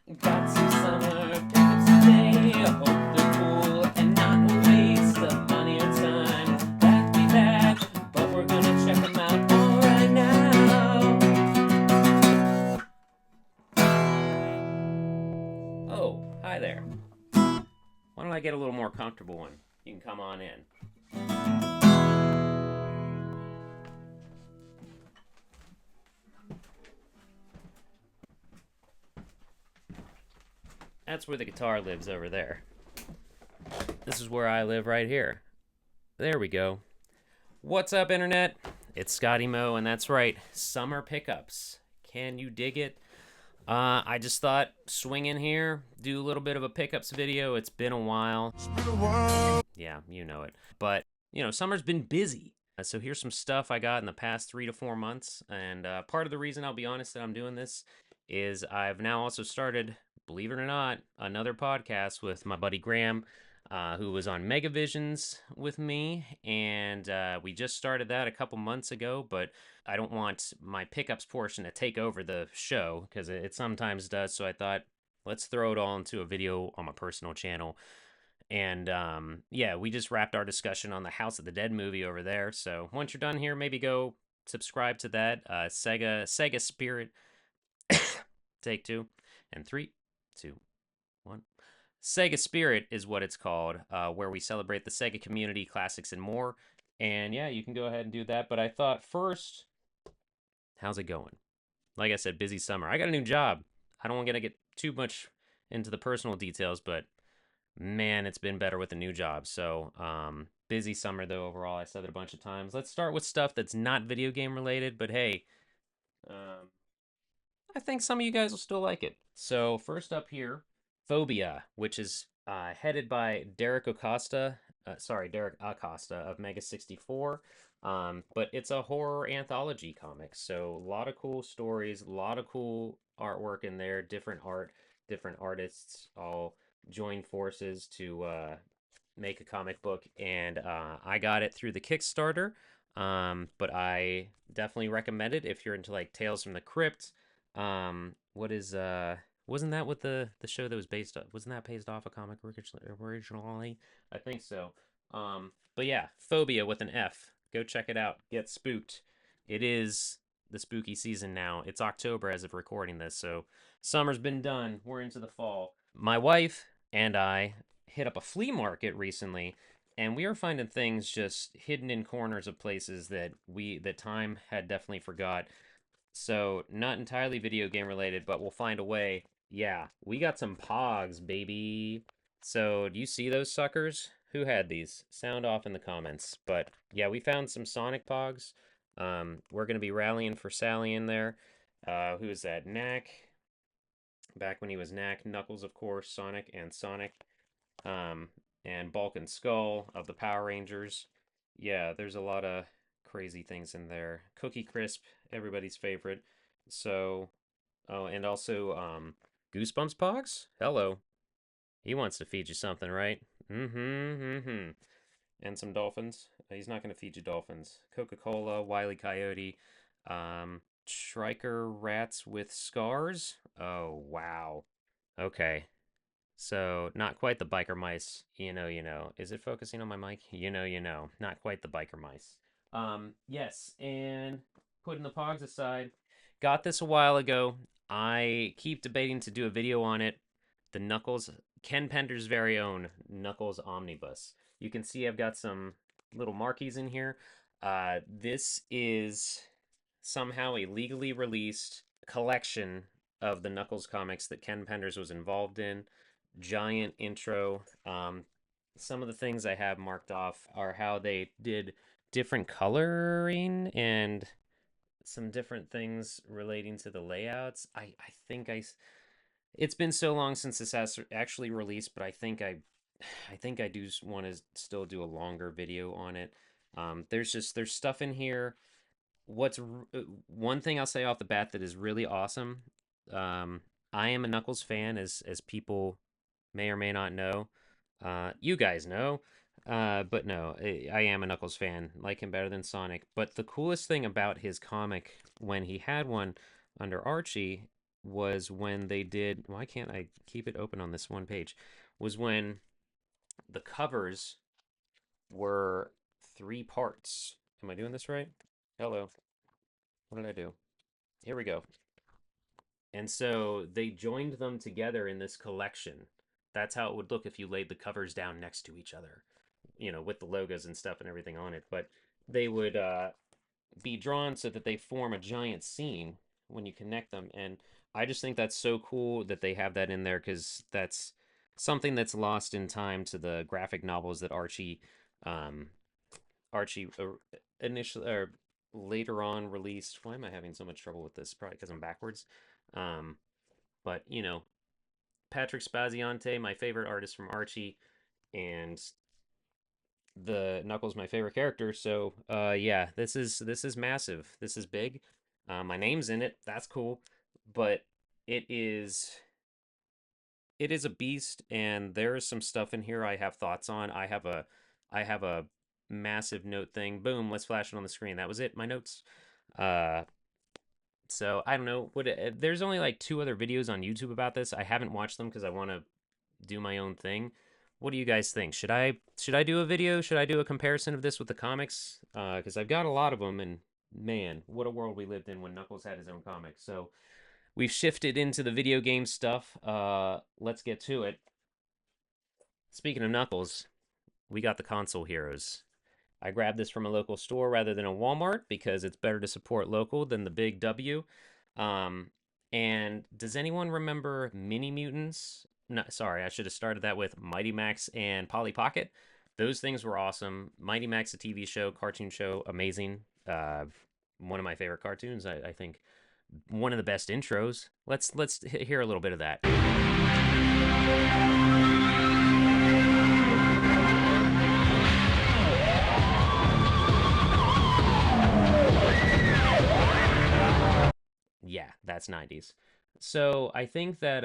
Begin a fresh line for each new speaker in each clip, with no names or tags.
Got some summer pickups today. I hope they're cool and not a waste of money or time. That be bad, but we're gonna check them out all right now. Oh, hi there. Why don't I get a little more comfortable one? You can come on in. That's where the guitar lives over there. This is where I live right here. There we go. What's up, Internet? It's Scotty Mo, and that's right, summer pickups. Can you dig it? I just thought swing in here, do a little bit of a pickups video. It's been a while. Yeah, you know it. But, summer's been busy. So here's some stuff I got in the past 3 to 4 months. And part of the reason, I'll be honest, that I'm doing this is I've now also started, believe it or not, another podcast with my buddy Graham, who was on Megavisions with me. And we just started that a couple months ago, but I don't want my pickups portion to take over the show because it sometimes does. So I thought, let's throw it all into a video on my personal channel. And yeah, we just wrapped our discussion on the House of the Dead movie over there. So once you're done here, maybe go subscribe to that. Sega Spirit. Take two, and 3, 2, 1. Sega Spirit is what it's called, where we celebrate the Sega community, classics, and more. And yeah, you can go ahead and do that. But I thought first, how's it going? Like I said, busy summer. I got a new job. I don't want to get too much into the personal details, but man, it's been better with a new job. So, busy summer though overall. I said it a bunch of times. Let's start with stuff that's not video game related, but hey, um, I think some of you guys will still like it. So, first up here, Phobia, which is headed by Derek Acosta. Derek Acosta of Mega 64. But it's a horror anthology comic. So, a lot of cool stories, a lot of cool artwork in there, different art, different artists all join forces to make a comic book. And I got it through the Kickstarter. But I definitely recommend it if you're into like Tales from the Crypt. What is wasn't that what the show that was based on? Wasn't that based off a comic originally? I think so. But yeah, Phobia with an F. Go check it out. Get spooked. It is the spooky season now. It's October as of recording this, so summer's been done. We're into the fall. My wife and I hit up a flea market recently, and we are finding things just hidden in corners of places that time had definitely forgot. So, not entirely video game related, but we'll find a way. Yeah, we got some Pogs, baby. So, do you see those suckers? Who had these? Sound off in the comments. But yeah, we found some Sonic Pogs. We're gonna be rallying for Sally in there. Who is that? Knack. Back when he was Knack. Knuckles, of course. Sonic and Sonic. Um, and Bulk and Skull of the Power Rangers. Yeah, there's a lot of crazy things in there. Cookie Crisp, everybody's favorite. So, oh, and also Goosebumps Pogs. Hello, he wants to feed you something, right? Mm-hmm, mm-hmm. And some dolphins. He's not going to feed you dolphins. Coca-Cola, Wile E. Coyote, Shrike rats with scars. Oh wow. Okay. So, not quite the biker mice. You know. Is it focusing on my mic? You know. Not quite the biker mice. Yes, and putting the Pogs aside, got this a while ago. I keep debating to do a video on it. The Knuckles, Ken Pender's very own Knuckles Omnibus. You can see I've got some little markies in here. This is somehow a legally released collection of the Knuckles comics that Ken Penders was involved in. Giant intro. Some of the things I have marked off are how they did different coloring and some different things relating to the layouts. I think it's been so long since this has actually released, but I think I do want to still do a longer video on it. There's stuff in here. What's one thing I'll say off the bat that is really awesome. Um, I am a Knuckles fan, as people may or may not know. You guys know. But no, I am a Knuckles fan. Like him better than Sonic. But the coolest thing about his comic when he had one under Archie was when they did. Why can't I keep it open on this one page? Was when the covers were 3 parts. Am I doing this right? Hello. What did I do? Here we go. And so they joined them together in this collection. That's how it would look if you laid the covers down next to each other, with the logos and stuff and everything on it. But they would be drawn so that they form a giant scene when you connect them. And I just think that's so cool that they have that in there because that's something that's lost in time to the graphic novels that um, Archie initially or later on released. Why am I having so much trouble with this? Probably because I'm backwards. Um, but Patrick Spaziante, my favorite artist from Archie, and the Knuckles, my favorite character. So, yeah, this is massive. This is big. My name's in it. That's cool, but it is it is a beast, and there is some stuff in here I have thoughts on. I have a massive note thing. Boom, let's flash it on the screen. That was it. My notes. Uh, so I don't know. There's only like 2 other videos on YouTube about this. I haven't watched them because I want to do my own thing. What do you guys think? Should I do a video? Should I do a comparison of this with the comics? Because I've got a lot of them, and man, what a world we lived in when Knuckles had his own comics. So we've shifted into the video game stuff. Let's get to it. Speaking of Knuckles, we got the console heroes. I grabbed this from a local store rather than a Walmart because it's better to support local than the big W. Um, and does anyone remember Mini Mutants? No, sorry, I should have started that with Mighty Max and Polly Pocket. Those things were awesome. Mighty Max, a TV show, cartoon show, amazing. One of my favorite cartoons. I think one of the best intros. Let's hear a little bit of that. Yeah, that's 90s. So I think that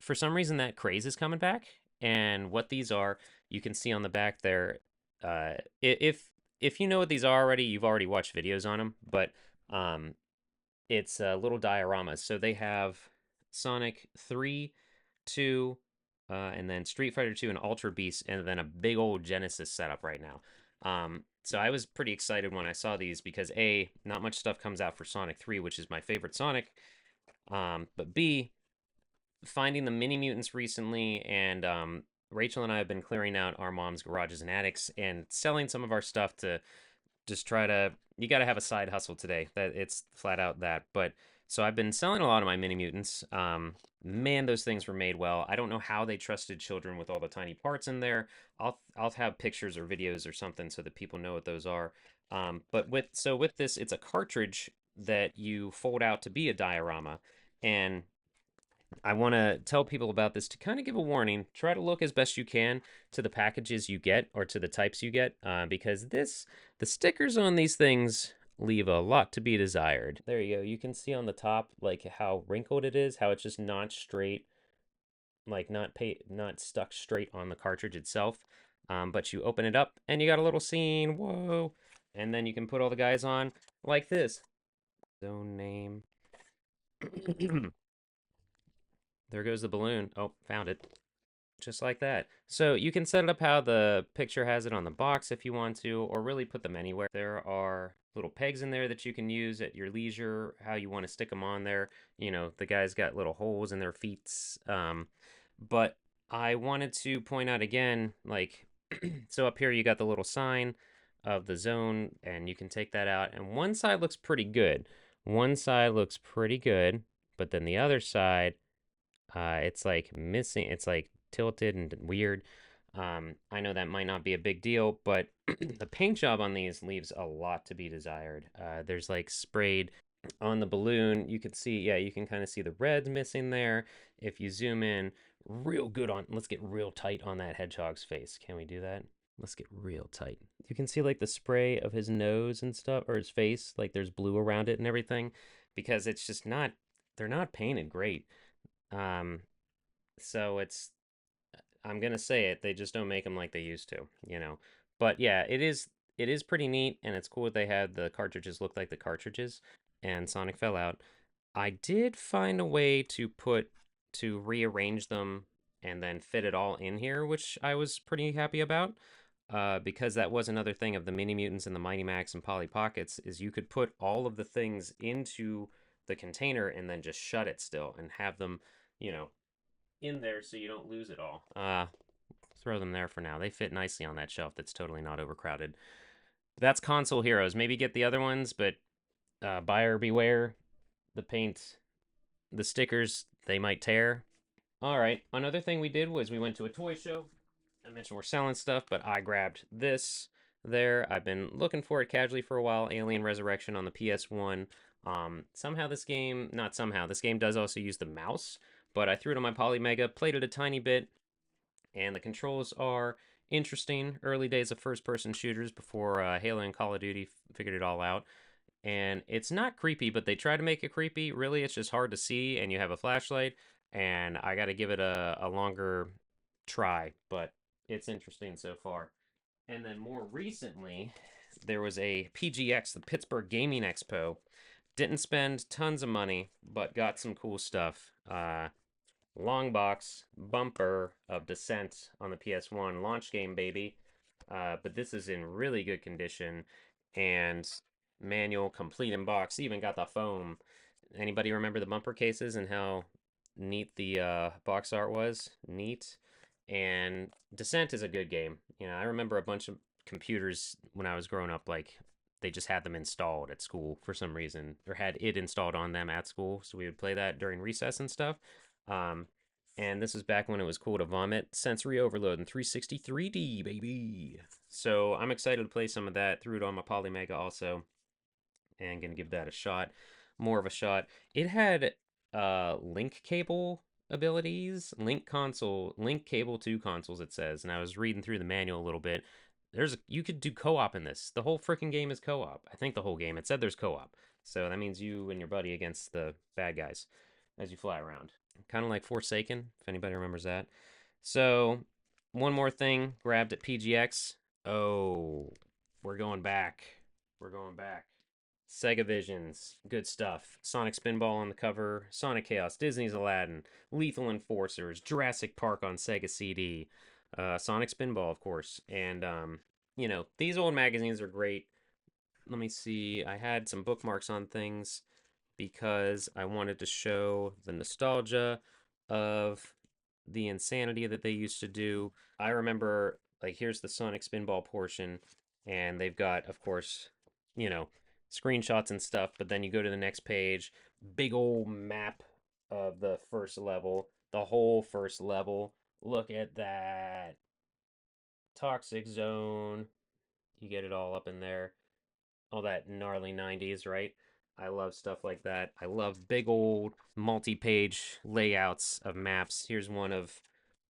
for some reason that craze is coming back, and what these are, you can see on the back there. If you know what these are already, you've already watched videos on them, but um, it's little dioramas. So they have Sonic 3, 2, and then Street Fighter 2 and Ultra Beast, and then a big old Genesis setup right now. So I was pretty excited when I saw these because A, not much stuff comes out for Sonic 3, which is my favorite Sonic. But B, finding the Mini Mutants recently, and Rachel and I have been clearing out our mom's garages and attics and selling some of our stuff to just try to. You got to have a side hustle today. That it's flat out that. But so I've been selling a lot of my Mini Mutants. Man, those things were made well. I don't know how they trusted children with all the tiny parts in there. I'll have pictures or videos or something so that people know what those are. But with this, it's a cartridge that you fold out to be a diorama, and I want to tell people about this to kind of give a warning. Try to look as best you can to the packages you get or to the types you get, because the stickers on these things leave a lot to be desired. There you go. You can see on the top like how wrinkled it is, how it's just not straight, like not stuck straight on the cartridge itself. But you open it up and you got a little scene. Whoa! And then you can put all the guys on like this. Zone name. There goes the balloon. Oh, found it. Just like that. So you can set it up how the picture has it on the box if you want to, or really put them anywhere. There are little pegs in there that you can use at your leisure, how you want to stick them on there. The guys got little holes in their feet. But I wanted to point out again, like, so up here you got the little sign of the zone, and you can take that out. And one side looks pretty good. One side looks pretty good, but then the other side it's like missing, it's like tilted and weird. I know that might not be a big deal, but the paint job on these leaves a lot to be desired. There's like sprayed on the balloon. You could see, yeah, you can kind of see the reds missing there. If you zoom in real good on, let's get real tight on that hedgehog's face. Can we do that? Let's get real tight. You can see like the spray of his nose and stuff, or his face, like there's blue around it and everything, because it's just not, they're not painted great. Um, so I'm gonna say it, they just don't make them like they used to. But yeah, it is pretty neat, and it's cool that they had the cartridges look like the cartridges, and Sonic fell out. I did find a way to rearrange them and then fit it all in here, which I was pretty happy about. Because that was another thing of the Mini Mutants and the Mighty Max and Polly Pockets is you could put all of the things into the container and then just shut it still and have them, you know, in there so you don't lose it all. Throw them there for now. They fit nicely on that shelf that's totally not overcrowded. That's Console Heroes. Maybe get the other ones, but buyer beware. The paint, the stickers, they might tear. All right. Another thing we did was we went to a toy show. I mentioned we're selling stuff, but I grabbed this there. I've been looking for it casually for a while. Alien Resurrection on the PS1. Somehow this game, not somehow, this game does also use the mouse, but I threw it on my Polymega, played it a tiny bit, and the controls are interesting. Early days of first-person shooters before Halo and Call of Duty figured it all out. And it's not creepy, but they try to make it creepy. Really, it's just hard to see, and you have a flashlight, and I got to give it a longer try, but it's interesting so far. And then more recently, there was a PGX, the Pittsburgh Gaming Expo. Didn't spend tons of money, but got some cool stuff. Long box bumper of Descent on the PS1 launch game, baby. But this is in really good condition, and manual complete in box. Even got the foam. Anybody remember the bumper cases and how neat the box art was? Neat. And Descent is a good game. You know, I remember a bunch of computers when I was growing up, like they just had them installed at school for some reason, or had it installed on them at school, so we would play that during recess and stuff. Um, and this was back when it was cool to vomit sensory overload in 360 3D, baby. So I'm excited to play some of that. Threw it on my Polymega also, and gonna give that a shot. More of a shot. It had link cable abilities, link cable to consoles, it says, and I was reading through the manual a little bit. You could do co-op in this. The whole freaking game is co-op. I think the whole game. It said there's co-op. So that means you and your buddy against the bad guys as you fly around. Kind of like Forsaken, if anybody remembers that. So, one more thing grabbed at PGX. Oh, we're going back. We're going back. Sega Visions, good stuff. Sonic Spinball on the cover, Sonic Chaos, Disney's Aladdin, Lethal Enforcers, Jurassic Park on Sega CD, Sonic Spinball, of course. And, these old magazines are great. Let me see. I had some bookmarks on things because I wanted to show the nostalgia of the insanity that they used to do. I remember, like, here's the Sonic Spinball portion, and they've got, of course, you know, screenshots and stuff, but then you go to the next page, big old map of the first level, the whole first level. Look at that. Toxic Zone. You get it all up in there. All that gnarly 90s, right? I love stuff like that. I love big old multi-page layouts of maps. Here's one of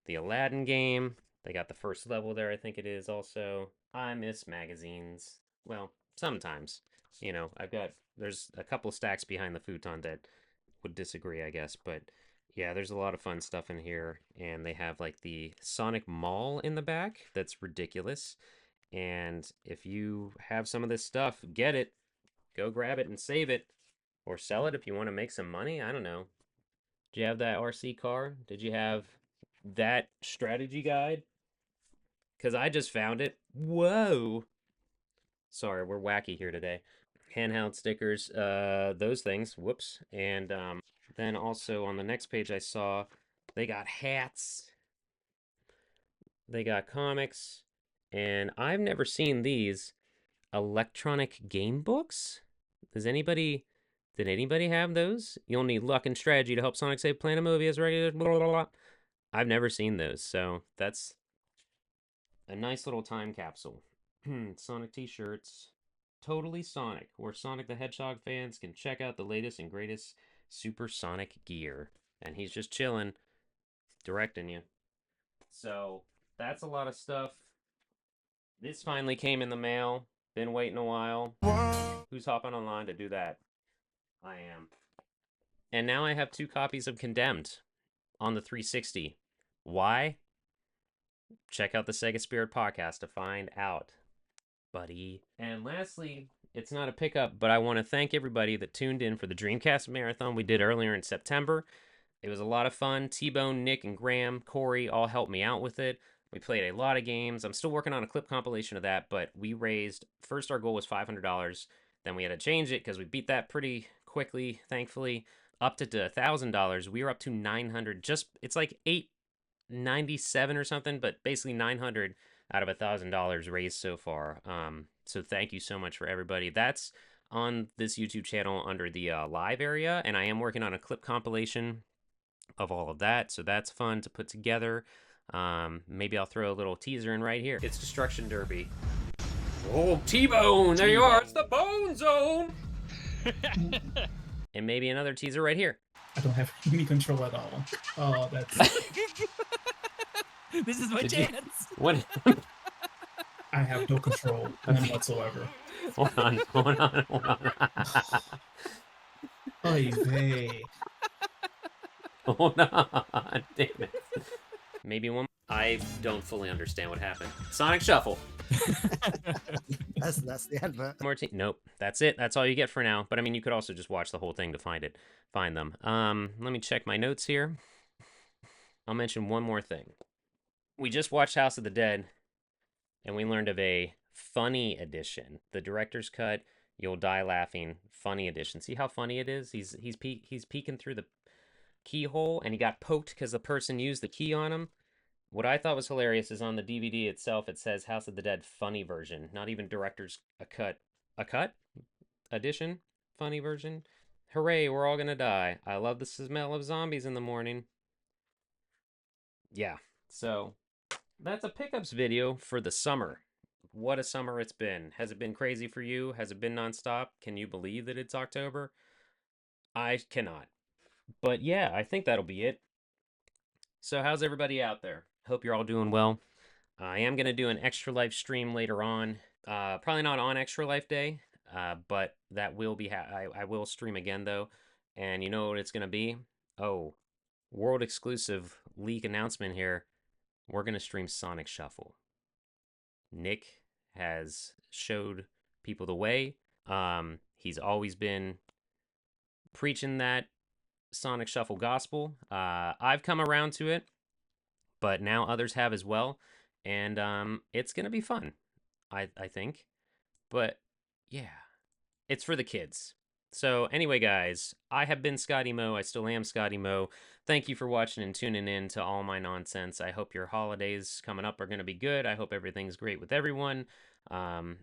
the Aladdin game. They got the first level there, I think it is also. I miss magazines. Well, sometimes. There's a couple stacks behind the futon that would disagree, I guess, but yeah, there's a lot of fun stuff in here, and they have like the Sonic Mall in the back. That's ridiculous. And if you have some of this stuff, get it. Go grab it and save it. Or sell it if you want to make some money. I don't know. Did you have that RC car? Did you have that strategy guide? Because I just found it. Whoa. Sorry, we're wacky here today. Handheld stickers, those things. Whoops. And then also on the next page, I saw they got hats, they got comics, and I've never seen these electronic game books. Did anybody have those? You'll need luck and strategy to help Sonic save Planet Mobius. Ready? Blah, blah, blah. I've never seen those, so that's a nice little time capsule. Sonic t-shirts. Totally Sonic, where Sonic the Hedgehog fans can check out the latest and greatest supersonic gear. And he's just chilling, directing you. So, that's a lot of stuff. This finally came in the mail. Been waiting a while. Who's hopping online to do that? I am. And now I have 2 copies of Condemned on the 360. Why? Check out the Sega Spirit podcast to find out, buddy. And lastly, It's not a pickup, but I want to thank everybody that tuned in for the Dreamcast Marathon we did earlier in September. It was a lot of fun. T-Bone, Nick, and Graham, Corey all helped me out with it. We played a lot of games. I'm still working on a clip compilation of that, but we raised, first our goal was $500. Then we had to change it because we beat that pretty quickly, thankfully. Upped it to $1,000. We were up to 900. Just, it's like 897 or something, but basically 900 out of $1,000 raised so far. So thank you so much for everybody. That's on this YouTube channel under the live area, and I am working on a clip compilation of all of that, so that's fun to put together. Maybe I'll throw a little teaser in right here. It's Destruction Derby. Oh, T-Bone! There you are! It's the Bone Zone! And maybe another teaser right here.
I don't have any control at all. Oh, that's...
This is my chance!
What?
I have no control, none whatsoever.
Hold on.
Oy vey.
Hold on. Damn it. Maybe one. I don't fully understand what happened. Sonic Shuffle.
That's the advert.
Nope. That's it. That's all you get for now. But I mean, you could also just watch the whole thing to find them. Let me check my notes here. I'll mention one more thing. We just watched House of the Dead, and we learned of a funny edition. The director's cut, You'll Die Laughing, funny edition. See how funny it is? He's peeking through the keyhole, and he got poked because the person used the key on him. What I thought was hilarious is on the DVD itself, it says House of the Dead funny version. Not even director's cut edition, funny version. Hooray, we're all gonna die. I love the smell of zombies in the morning. Yeah, so that's a pickups video for the summer. What a summer it's been. Has it been crazy for you? Has it been nonstop? Can you believe that it's October? I cannot. But yeah, I think that'll be it. So how's everybody out there? Hope you're all doing well. I am going to do an Extra Life stream later on. Probably not on Extra Life Day, but that will be... I will stream again, though. And you know what it's going to be? Oh, world exclusive leak announcement here. We're going to stream Sonic Shuffle. Nick has showed people the way. He's always been preaching that Sonic Shuffle gospel. I've come around to it, but now others have as well, and it's gonna be fun, I think. But yeah, it's for the kids. So anyway, guys, I have been Scotty Mo. I still am Scotty Mo. Thank you for watching and tuning in to all my nonsense. I hope your holidays coming up are going to be good. I hope everything's great with everyone.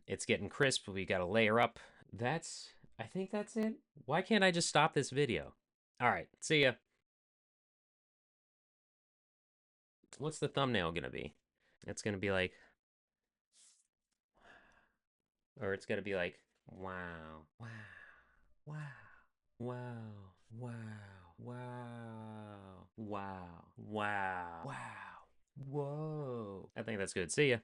It's getting crisp. We got to layer up. I think that's it. Why can't I just stop this video? All right, see ya. What's the thumbnail going to be? It's going to be like... Or it's going to be like, wow, wow, wow, wow, wow, wow, wow, wow, wow, wow, whoa. I think that's good. See ya.